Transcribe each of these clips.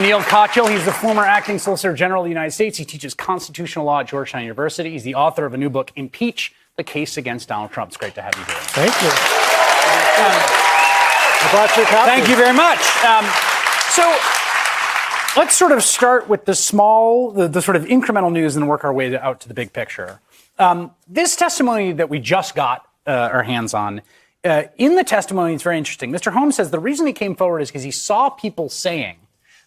Neil Kochel, he's the former acting Solicitor General of the United States. He teaches constitutional law at Georgetown University. He's the author of a new book, Impeach, the Case Against Donald Trump. It's great to have you here. Thank you. I brought your copy. Thank you very much. So let's sort of start with the sort of incremental news and work our way out to the big picture. This testimony that we just got our hands on, in the testimony, it's very interesting. Mr. Holmes says the reason he came forward is because he saw people saying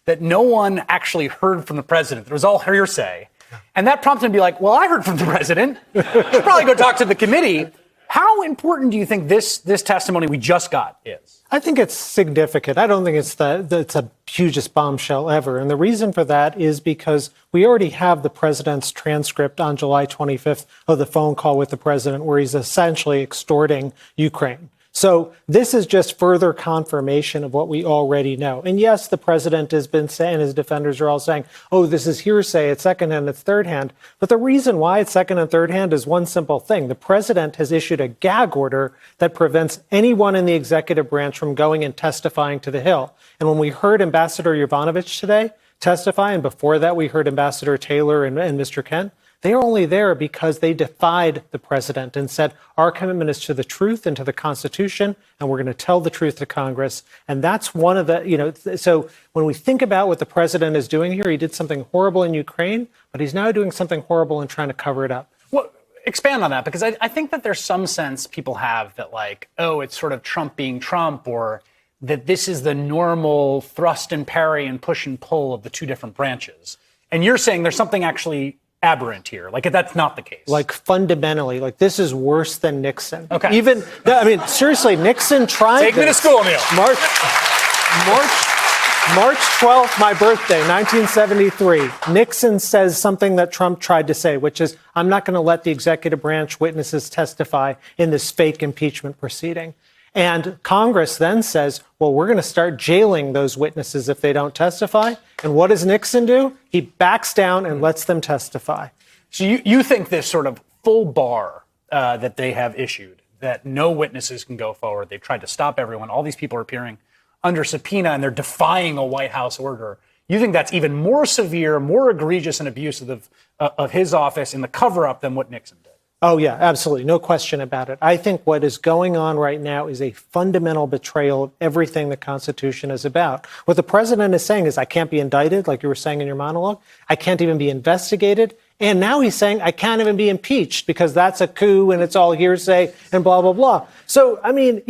that no one actually heard from the president. It was all hearsay. And that prompted him to be like, well, I heard from the president. Should probably go talk to the committee. How important do you think this testimony we just got is? I think it's significant. I don't think it's the hugest bombshell ever. And the reason for that is because we already have the president's transcript on July 25th of the phone call with the president where he's essentially extorting Ukraine. So this is just further confirmation of what we already know. And yes, the president has been saying, his defenders are all saying, oh, this is hearsay, it's secondhand, it's thirdhand. But the reason why it's second and thirdhand is one simple thing. The president has issued a gag order that prevents anyone in the executive branch from going and testifying to the Hill. And when we heard Ambassador Yovanovitch today testify, and before that we heard Ambassador Taylor and Mr. Kent, they are only there because they defied the president and said, our commitment is to the truth and to the Constitution, and we're going to tell the truth to Congress. And that's one of the, so when we think about what the president is doing here, he did something horrible in Ukraine, but he's now doing something horrible and trying to cover it up. Well, expand on that, because I think that there's some sense people have that like, oh, it's sort of Trump being Trump, or that this is the normal thrust and parry and push and pull of the two different branches. And you're saying there's something actually aberrant here. Like, that's not the case. Like, fundamentally, like, this is worse than Nixon. Okay. Even, I mean, seriously, Nixon tried Take me to school, Neil. March 12th, my birthday, 1973. Nixon says something that Trump tried to say, which is, I'm not going to let the executive branch witnesses testify in this fake impeachment proceeding. And Congress then says, well, we're going to start jailing those witnesses if they don't testify. And what does Nixon do? He backs down and lets them testify. So you think this sort of full bar that they have issued, that no witnesses can go forward, they've tried to stop everyone, all these people are appearing under subpoena and they're defying a White House order. You think that's even more severe, more egregious and abusive of his office in the cover-up than what Nixon did? Oh, yeah, absolutely. No question about it. I think what is going on right now is a fundamental betrayal of everything the Constitution is about. What the president is saying is, I can't be indicted, like you were saying in your monologue. I can't even be investigated. And now he's saying I can't even be impeached because that's a coup and it's all hearsay and blah, blah, blah. So, I mean,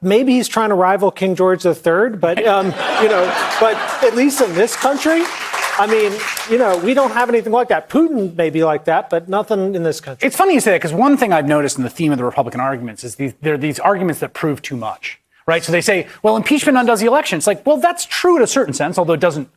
maybe he's trying to rival King George III, but, but at least in this country, I mean, we don't have anything like that. Putin may be like that, but nothing in this country. It's funny you say that, because one thing I've noticed in the theme of the Republican arguments is there are these arguments that prove too much, right? So they say, well, impeachment undoes the election. It's like, well, that's true in a certain sense, although it doesn't,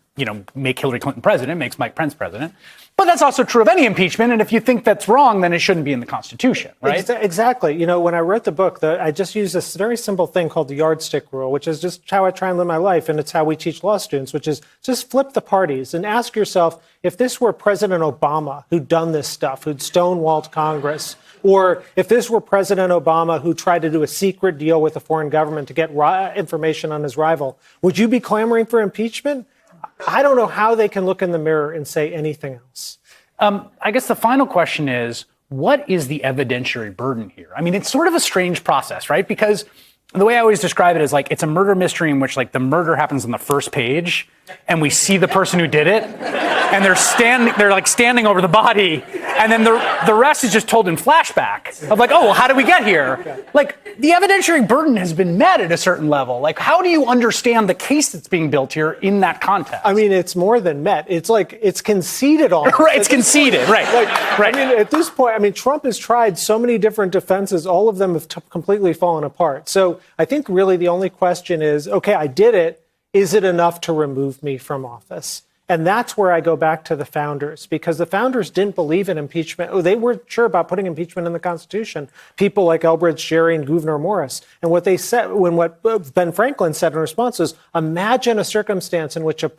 make Hillary Clinton president, makes Mike Pence president. But that's also true of any impeachment. And if you think that's wrong, then it shouldn't be in the Constitution, right? Exactly. When I wrote the book, I just used this very simple thing called the yardstick rule, which is just how I try and live my life. And it's how we teach law students, which is just flip the parties and ask yourself, if this were President Obama who'd done this stuff, who'd stonewalled Congress, or if this were President Obama who tried to do a secret deal with a foreign government to get information on his rival, would you be clamoring for impeachment? I don't know how they can look in the mirror and say anything else. I guess the final question is, what is the evidentiary burden here? I mean, it's sort of a strange process, right? Because the way I always describe it is like it's a murder mystery in which like the murder happens on the first page and we see the person who did it and they're standing over the body, and then the rest is just told in flashback of like, oh, well, how did we get here? Like, the evidentiary burden has been met at a certain level. Like, how do you understand the case that's being built here in that context? I mean, it's more than met. It's like, it's conceded almost. Right, it's conceded, right. Right. I mean, at this point, Trump has tried so many different defenses. All of them have completely fallen apart. So I think really the only question is, okay, I did it. Is it enough to remove me from office? And that's where I go back to the founders, because the founders didn't believe in impeachment. Oh, they weren't sure about putting impeachment in the Constitution. People like Elbridge Gerry and Gouverneur Morris. And what they said, what Ben Franklin said in response was, imagine a circumstance in which a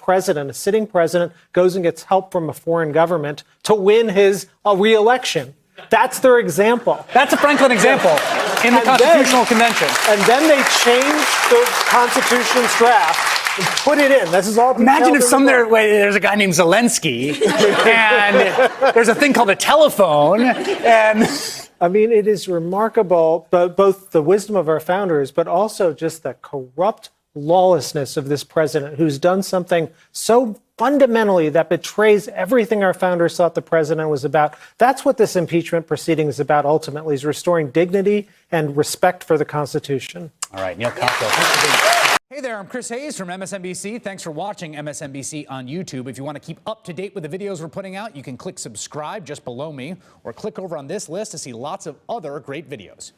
sitting president, goes and gets help from a foreign government to win his re-election. That's their example. That's a Franklin example in the Constitutional Convention. And then they changed the Constitution's draft Put it in. This is all. Imagine if detailed in the book. there's a guy named Zelensky, and there's a thing called a telephone, and I mean, it is remarkable, but both the wisdom of our founders, but also just the corrupt lawlessness of this president who's done something so fundamentally that betrays everything our founders thought the president was about. That's what this impeachment proceeding is about ultimately, is restoring dignity and respect for the Constitution. All right, Neil Kosko, thanks for being here. Hey there, I'm Chris Hayes from MSNBC. Thanks for watching MSNBC on YouTube. If you want to keep up to date with the videos we're putting out, you can click subscribe just below me, or click over on this list to see lots of other great videos.